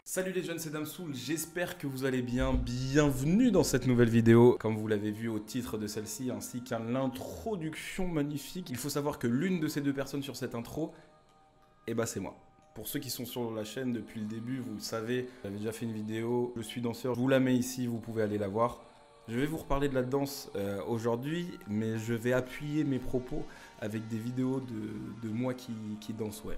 Salut les jeunes, c'est Damsoul, j'espère que vous allez bien. Bienvenue dans cette nouvelle vidéo. Comme vous l'avez vu au titre de celle-ci, ainsi qu'à l'introduction magnifique, il faut savoir que l'une de ces deux personnes sur cette intro, eh ben c'est moi. Pour ceux qui sont sur la chaîne depuis le début, vous le savez, j'avais déjà fait une vidéo, je suis danseur, je vous la mets ici, vous pouvez aller la voir. Je vais vous reparler de la danse aujourd'hui, mais je vais appuyer mes propos avec des vidéos de moi qui danse, ouais.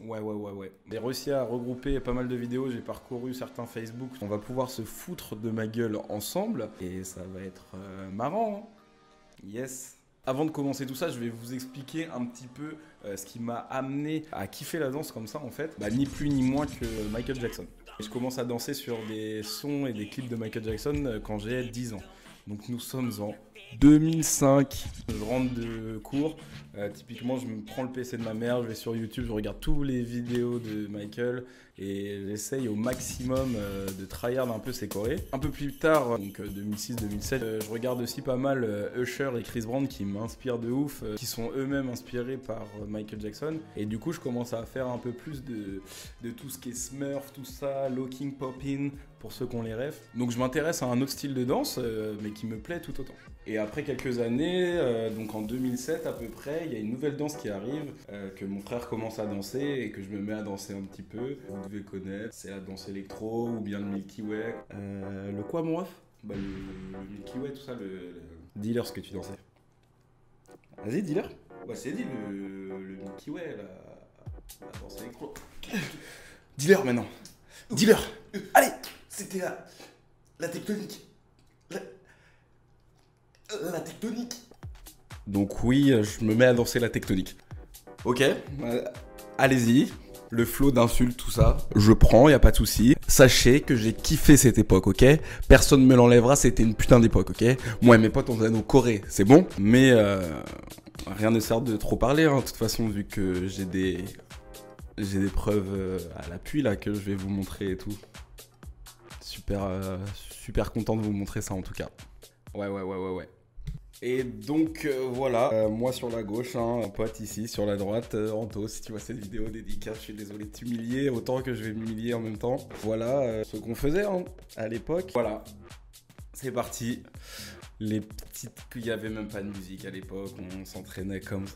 Ouais. J'ai réussi à regrouper pas mal de vidéos, j'ai parcouru certains Facebook. On va pouvoir se foutre de ma gueule ensemble et ça va être marrant, hein. Yes. Avant de commencer tout ça, je vais vous expliquer un petit peu ce qui m'a amené à kiffer la danse comme ça en fait. Bah, ni plus ni moins que Michael Jackson. Je commence à danser sur des sons et des clips de Michael Jackson quand j'ai 10 ans. Donc nous sommes en 2005, je rentre de cours, typiquement je me prends le PC de ma mère, je vais sur YouTube, je regarde tous les vidéos de Michael et j'essaye au maximum de tryhard un peu ses chorés. Un peu plus tard, donc 2006-2007, je regarde aussi pas mal Usher et Chris Brown qui m'inspirent de ouf, qui sont eux-mêmes inspirés par Michael Jackson. Et du coup je commence à faire un peu plus de tout ce qui est Smurf, tout ça, locking, popping, pour ceux qui ont les refs. Donc je m'intéresse à un autre style de danse, mais qui me plaît tout autant. Et après quelques années, donc en 2007 à peu près, il y a une nouvelle danse qui arrive, que mon frère commence à danser et que je me mets à danser un petit peu. Vous devez connaître, c'est la danse électro ou bien le Milky Way. Le quoi mon ref? Bah le Milky Way, tout ça, le dealer, ce que tu dansais. Vas-y, dealer. Ouais, c'est dit le Milky Way, la danse électro. Dealer maintenant. Dealer. Allez, c'était la tectonique. La tectonique. Donc oui, je me mets à danser la tectonique. Ok, allez-y. Le flow d'insultes, tout ça, je prends, y a pas de souci. Sachez que j'ai kiffé cette époque, ok? Personne me l'enlèvera, c'était une putain d'époque, ok? Moi et mes potes, on faisait nos chorés, c'est bon? Mais rien ne sert de trop parler, hein, de toute façon, vu que j'ai des preuves à l'appui là que je vais vous montrer et tout. Super content de vous montrer ça en tout cas. Ouais. Et donc voilà, moi sur la gauche, hein, un pote ici sur la droite, Anto, si tu vois cette vidéo dédicace, je suis désolé de t'humilier, autant que je vais m'humilier en même temps. Voilà ce qu'on faisait hein, à l'époque. Voilà, c'est parti. Les petites... Il n'y avait même pas de musique à l'époque, on s'entraînait comme ça.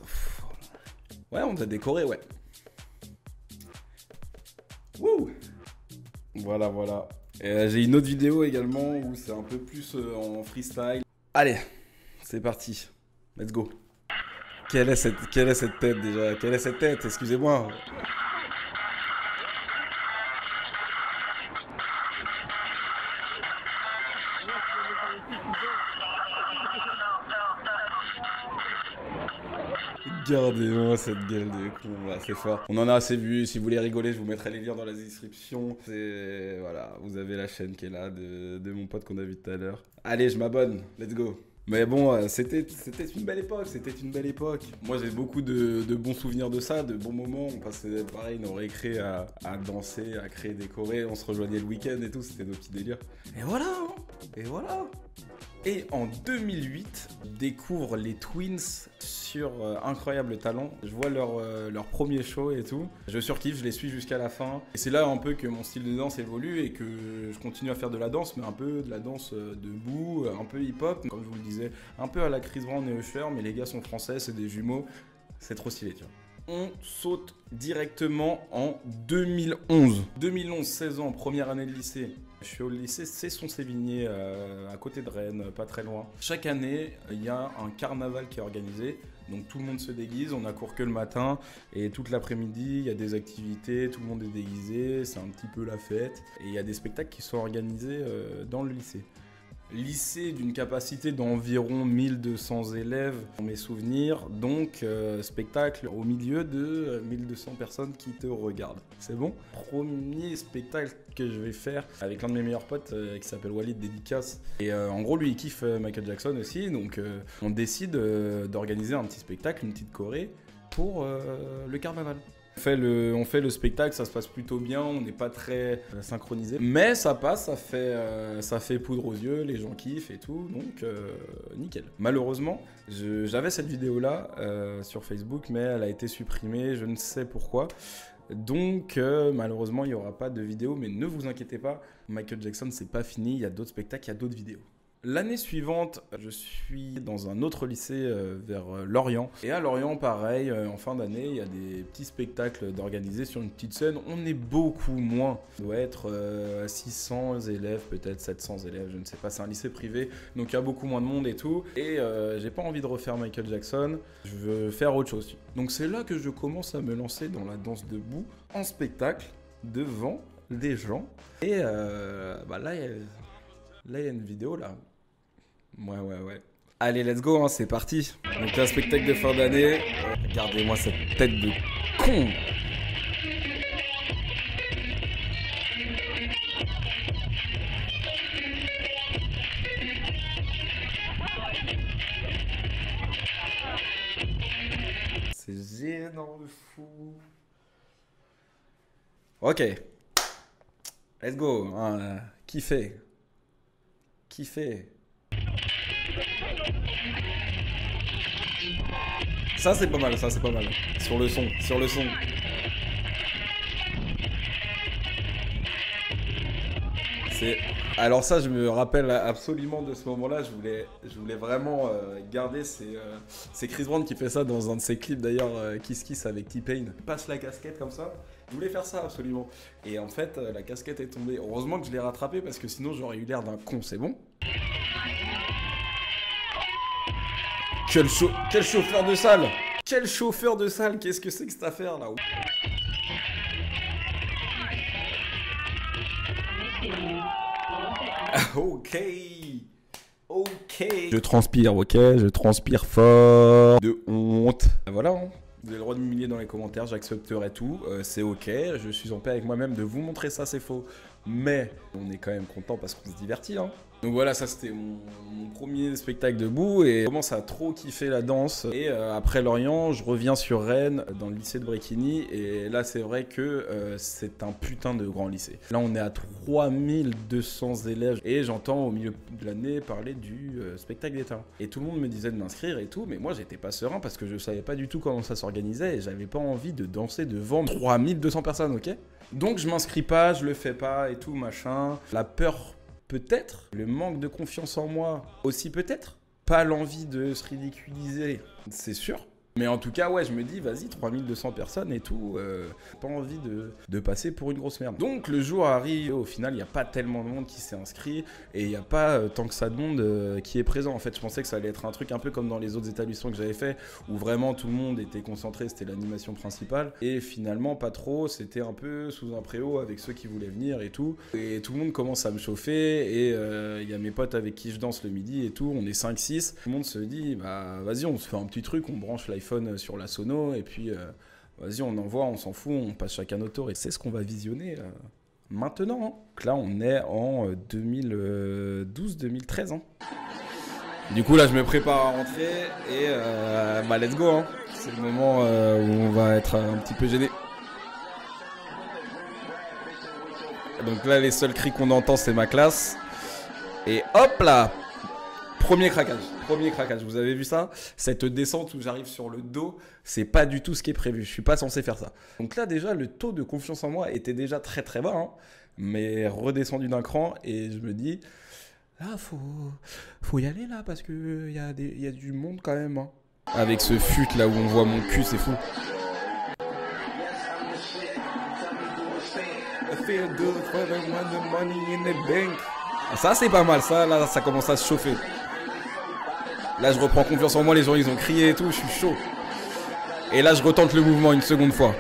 Ouais, on a décoré, ouais. Wouh! Voilà. J'ai une autre vidéo également où c'est un peu plus en freestyle. Allez, c'est parti. Let's go. Quelle est cette tête déjà? Quelle est cette tête? Excusez-moi. Regardez-moi cette gueule de con, là, c'est fort. On en a assez vu, si vous voulez rigoler, je vous mettrai les liens dans la description. C'est... Voilà, vous avez la chaîne qui est là, de mon pote qu'on a vu tout à l'heure. Allez, je m'abonne, let's go. Mais bon, c'était une belle époque, Moi, j'ai beaucoup de bons souvenirs de ça, de bons moments. On passait, pareil, nos récrés à danser, à créer des chorés. On se rejoignait le week-end et tout, c'était nos petits délires. Et voilà. Et en 2008, découvre les Twins sur Incroyable Talent. Je vois leur premier show et tout. Je surkiffe, je les suis jusqu'à la fin. Et c'est là un peu que mon style de danse évolue et que je continue à faire de la danse, mais un peu de la danse debout, un peu hip-hop. Comme je vous le disais, un peu à la Chris Brown et Usher, mais les gars sont français, c'est des jumeaux. C'est trop stylé, tu vois. On saute directement en 2011. 2011, 16 ans, première année de lycée. Je suis au lycée Cesson-Sévigné, à côté de Rennes, pas très loin. Chaque année, il y a un carnaval qui est organisé. Donc tout le monde se déguise, on a cours que le matin. Et toute l'après-midi, il y a des activités, tout le monde est déguisé, c'est un petit peu la fête. Et il y a des spectacles qui sont organisés dans le lycée. Lycée d'une capacité d'environ 1200 élèves, dans mes souvenirs, donc spectacle au milieu de 1200 personnes qui te regardent. C'est bon? Premier spectacle que je vais faire avec l'un de mes meilleurs potes qui s'appelle Walid, dédicace. Et en gros, lui, il kiffe Michael Jackson aussi, donc on décide d'organiser un petit spectacle, une petite choré pour le carnaval. On fait le spectacle, ça se passe plutôt bien, on n'est pas très synchronisé. Mais ça passe, ça fait poudre aux yeux, les gens kiffent et tout, donc nickel. Malheureusement, j'avais cette vidéo-là sur Facebook, mais elle a été supprimée, je ne sais pourquoi. Donc malheureusement, il n'y aura pas de vidéo, mais ne vous inquiétez pas, Michael Jackson, c'est pas fini, il y a d'autres spectacles, il y a d'autres vidéos. L'année suivante, je suis dans un autre lycée vers Lorient. Et à Lorient, pareil, en fin d'année, il y a des petits spectacles d'organiser sur une petite scène. On est beaucoup moins. On doit être 600 élèves, peut-être 700 élèves, je ne sais pas. C'est un lycée privé, donc il y a beaucoup moins de monde et tout. Et j'ai pas envie de refaire Michael Jackson. Je veux faire autre chose. Donc c'est là que je commence à me lancer dans la danse debout, en spectacle, devant des gens. Et là, il y a une vidéo là. Ouais. Allez, let's go, hein, c'est parti. Donc un spectacle de fin d'année. Regardez-moi cette tête de con. C'est gênant de fou. Ok. Let's go. Hein, kiffez. Ça c'est pas mal, Sur le son. Alors ça, je me rappelle absolument de ce moment-là. Je voulais vraiment garder. C'est Chris Brown qui fait ça dans un de ses clips d'ailleurs, Kiss Kiss avec T-Pain. Il passe la casquette comme ça. Je voulais faire ça absolument. Et en fait, la casquette est tombée. Heureusement que je l'ai rattrapée parce que sinon j'aurais eu l'air d'un con. C'est bon? Quel chauffeur de salle! Quel chauffeur de salle! Qu'est-ce que c'est que cette affaire là? Ok. Je transpire, ok? Je transpire fort. De honte. Voilà, hein. Vous avez le droit de m'humilier dans les commentaires, j'accepterai tout. C'est ok, je suis en paix avec moi-même de vous montrer ça, c'est faux. Mais on est quand même content parce qu'on se divertit, hein. Donc voilà, ça c'était mon premier spectacle debout et je commence à trop kiffer la danse. Et après Lorient, je reviens sur Rennes dans le lycée de Bréquigny et là c'est vrai que c'est un putain de grand lycée. Là on est à 3200 élèves et j'entends au milieu de l'année parler du spectacle d'État. Et tout le monde me disait de m'inscrire et tout, mais moi j'étais pas serein parce que je savais pas du tout comment ça s'organisait et j'avais pas envie de danser devant 3200 personnes, ok? Donc je m'inscris pas, je le fais pas et tout machin. La peur peut-être, le manque de confiance en moi aussi peut-être, pas l'envie de se ridiculiser, c'est sûr. Mais en tout cas, ouais, je me dis, vas-y, 3200 personnes et tout, pas envie de passer pour une grosse merde. Donc le jour arrive, au final, il n'y a pas tellement de monde qui s'est inscrit et il n'y a pas tant que ça de monde qui est présent. En fait, je pensais que ça allait être un truc un peu comme dans les autres établissements que j'avais fait, où vraiment tout le monde était concentré, c'était l'animation principale. Et finalement, pas trop, c'était un peu sous un préau avec ceux qui voulaient venir et tout. Et tout le monde commence à me chauffer et il y a mes potes avec qui je danse le midi et tout, on est 5-6. Tout le monde se dit, bah vas-y, on se fait un petit truc, on branche l'iPhone sur la sono et puis vas-y on envoie, on s'en fout, on passe chacun notre tour et c'est ce qu'on va visionner maintenant, hein. Donc là on est en 2012-2013, hein. Du coup là je me prépare à rentrer et bah let's go, hein. C'est le moment où on va être un petit peu gêné. Donc là les seuls cris qu'on entend c'est ma classe et hop là. Premier craquage, vous avez vu ça? Cette descente où j'arrive sur le dos, c'est pas du tout ce qui est prévu, je suis pas censé faire ça. Donc là déjà, le taux de confiance en moi était déjà très très bas, hein, mais redescendu d'un cran et je me dis, là faut y aller là parce que y a du monde quand même, hein. Avec ce fut là où on voit mon cul, c'est fou. Ça c'est pas mal, ça là ça commence à se chauffer. Là je reprends confiance en moi, les gens ils ont crié et tout, je suis chaud. Et là je retente le mouvement une seconde fois.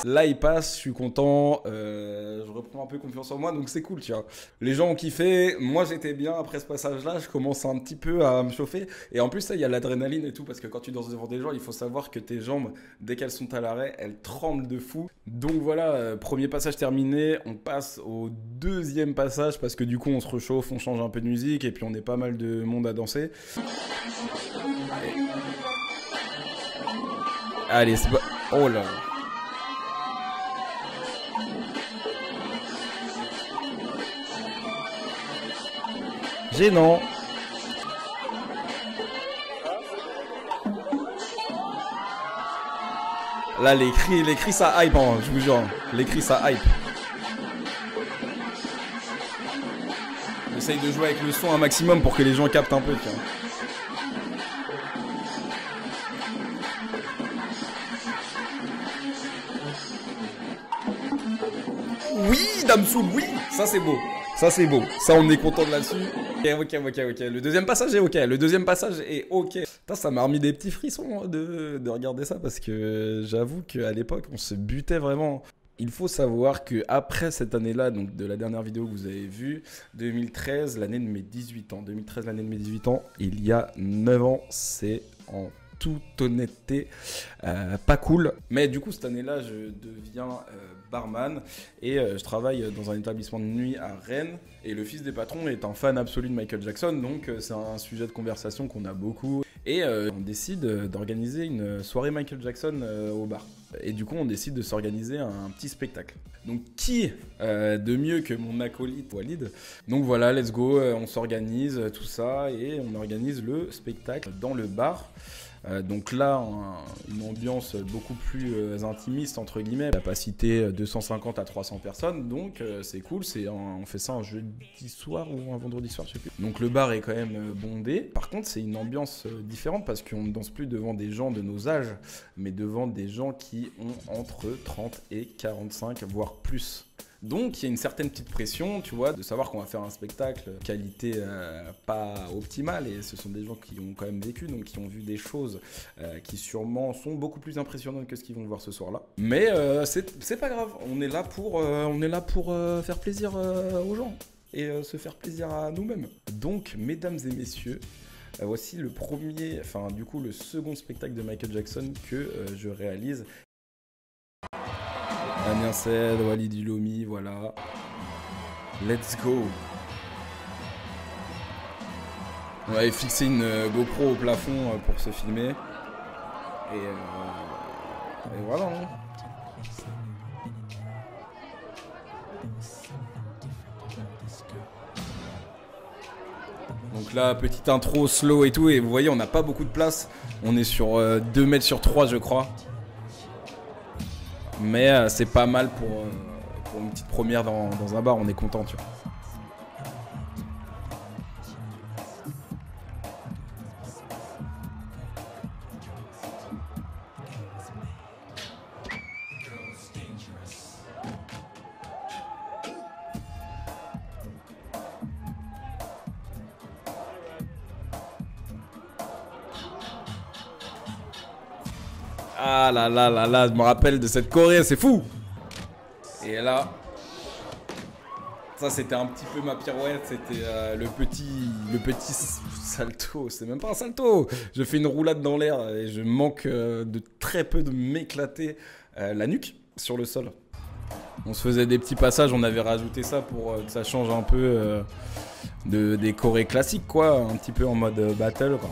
Là il passe, je suis content, je reprends un peu confiance en moi, donc c'est cool, tu vois. Les gens ont kiffé, moi j'étais bien après ce passage-là, je commence un petit peu à me chauffer. Et en plus, il y a l'adrénaline et tout, parce que quand tu danses devant des gens, il faut savoir que tes jambes, dès qu'elles sont à l'arrêt, elles tremblent de fou. Donc voilà, premier passage terminé, on passe au deuxième passage, parce que du coup on se réchauffe, on change un peu de musique, et puis on est pas mal de monde à danser. Allez, c'est pas... Oh là. Gênant. Là, les cris ça hype, hein, je vous jure. Les cris ça hype. J'essaye de jouer avec le son un maximum pour que les gens captent un peu, tiens. Oui, Damsoul, oui. Ça, c'est beau. Ça, c'est beau. Ça, on est content de là-dessus. Ok. Le deuxième passage est ok. Le deuxième passage est ok. Putain, ça m'a remis des petits frissons de regarder ça parce que j'avoue qu'à l'époque, on se butait vraiment. Il faut savoir que après cette année-là, donc de la dernière vidéo que vous avez vue, 2013, l'année de mes 18 ans. 2013, l'année de mes 18 ans, il y a 9 ans, c'est en toute honnêteté pas cool. Mais du coup, cette année-là, je deviens barman et je travaille dans un établissement de nuit à Rennes. Et le fils des patrons est un fan absolu de Michael Jackson, donc c'est un sujet de conversation qu'on a beaucoup. Et on décide d'organiser une soirée Michael Jackson au bar. Et du coup, on décide de s'organiser un petit spectacle. Donc, qui de mieux que mon acolyte Walid? Donc voilà, let's go, on s'organise, tout ça, et on organise le spectacle dans le bar. Donc là, une ambiance beaucoup plus intimiste, entre guillemets, capacité 250 à 300 personnes, donc c'est cool, on fait ça un jeudi soir ou un vendredi soir, je sais plus. Donc le bar est quand même bondé, par contre c'est une ambiance différente parce qu'on ne danse plus devant des gens de nos âges, mais devant des gens qui ont entre 30 et 45, voire plus. Donc il y a une certaine petite pression, tu vois, de savoir qu'on va faire un spectacle qualité pas optimale, et ce sont des gens qui ont quand même vécu, donc qui ont vu des choses qui sûrement sont beaucoup plus impressionnantes que ce qu'ils vont voir ce soir-là. Mais c'est pas grave, on est là pour faire plaisir aux gens et se faire plaisir à nous-mêmes. Donc mesdames et messieurs, voici le second spectacle de Michael Jackson que je réalise. Damien Sed, Walid Ilomi, voilà. Let's go. On avait fixé une GoPro au plafond pour se filmer. Et voilà. Hein. Donc là, petite intro slow et tout. Et vous voyez, on n'a pas beaucoup de place. On est sur 2 mètres sur 3, je crois. Mais c'est pas mal pour une petite première dans un bar, on est content, tu vois. Ah là là là là, je me rappelle de cette choré, c'est fou. Et là, ça c'était un petit peu ma pirouette, c'était le petit salto, c'est même pas un salto. Je fais une roulade dans l'air et je manque de très peu de m'éclater la nuque sur le sol. On se faisait des petits passages, on avait rajouté ça pour que ça change un peu des chorés classiques, quoi, un petit peu en mode battle, quoi.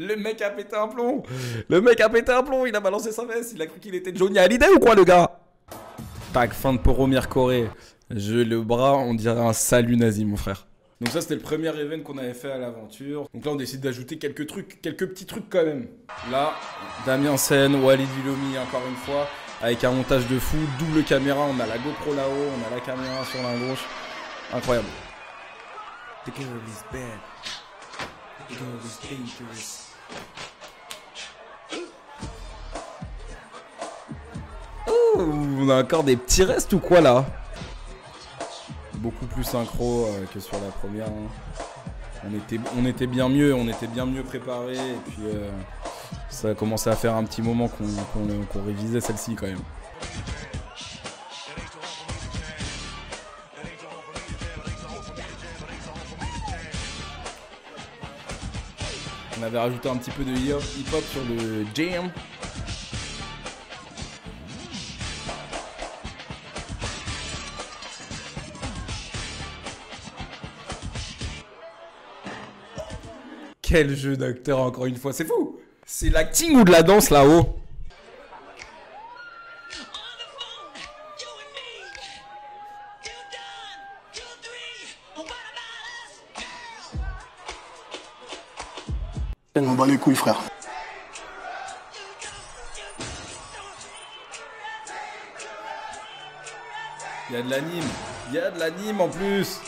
Le mec a pété un plomb. Le mec a pété un plomb, il a balancé sa veste, il a cru qu'il était Johnny Hallyday ou quoi, le gars? Tac, fin de première choré. Le bras, on dirait un salut nazi, mon frère. Donc ça, c'était le premier event qu'on avait fait à l'aventure. Donc là, on décide d'ajouter quelques petits trucs quand même. Là, Damien Sed, Walid Ilomi, encore une fois, avec un montage de fou, double caméra, on a la GoPro là-haut, on a la caméra sur la gauche. Incroyable. The girl is bad. The girl is dangerous. Oh, on a encore des petits restes ou quoi là? Beaucoup plus synchro que sur la première. Hein. On était bien mieux, préparés. Et puis ça a commencé à faire un petit moment qu'on révisait celle-ci quand même. On avait rajouté un petit peu de hip-hop sur le jam. quel jeu d'acteur encore une fois, c'est fou. C'est l'acting ou de la danse là-haut? On bat les couilles, frère. Il y a de l'anime. Il y a de l'anime en plus.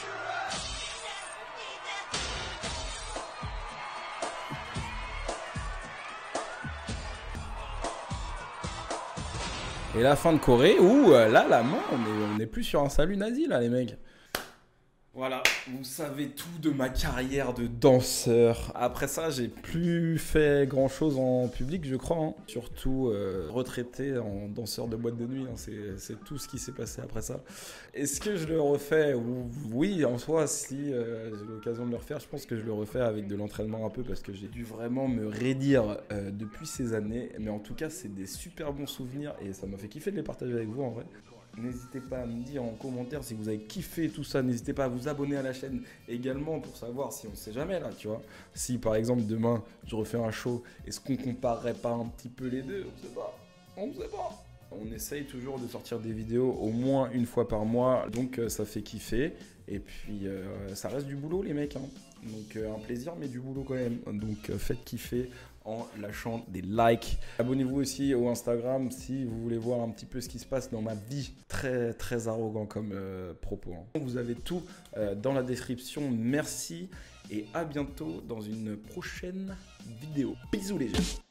Et la fin de Corée, où là, la main, on est plus sur un salut nazi, là, les mecs. Voilà, vous savez tout de ma carrière de danseur. Après ça, j'ai plus fait grand chose en public, je crois. Hein. Surtout retraité en danseur de boîte de nuit. Hein. C'est tout ce qui s'est passé après ça. Est-ce que je le refais? Oui, en soi, si j'ai l'occasion de le refaire, je pense que je le refais avec de l'entraînement un peu parce que j'ai dû vraiment me raidir depuis ces années. Mais en tout cas, c'est des super bons souvenirs et ça m'a fait kiffer de les partager avec vous en vrai. N'hésitez pas à me dire en commentaire si vous avez kiffé tout ça. N'hésitez pas à vous abonner à la chaîne également pour savoir si on ne sait jamais là, tu vois. Si par exemple demain je refais un show, est-ce qu'on comparerait pas un petit peu les deux? On ne sait pas. On ne sait pas. On essaye toujours de sortir des vidéos au moins une fois par mois, donc ça fait kiffer. Et puis ça reste du boulot les mecs, hein. Donc un plaisir mais du boulot quand même. Donc faites kiffer en lâchant des likes. Abonnez-vous aussi au Instagram si vous voulez voir un petit peu ce qui se passe dans ma vie. Très très arrogant comme propos. Hein. Vous avez tout dans la description. Merci et à bientôt dans une prochaine vidéo. Bisous les jeunes.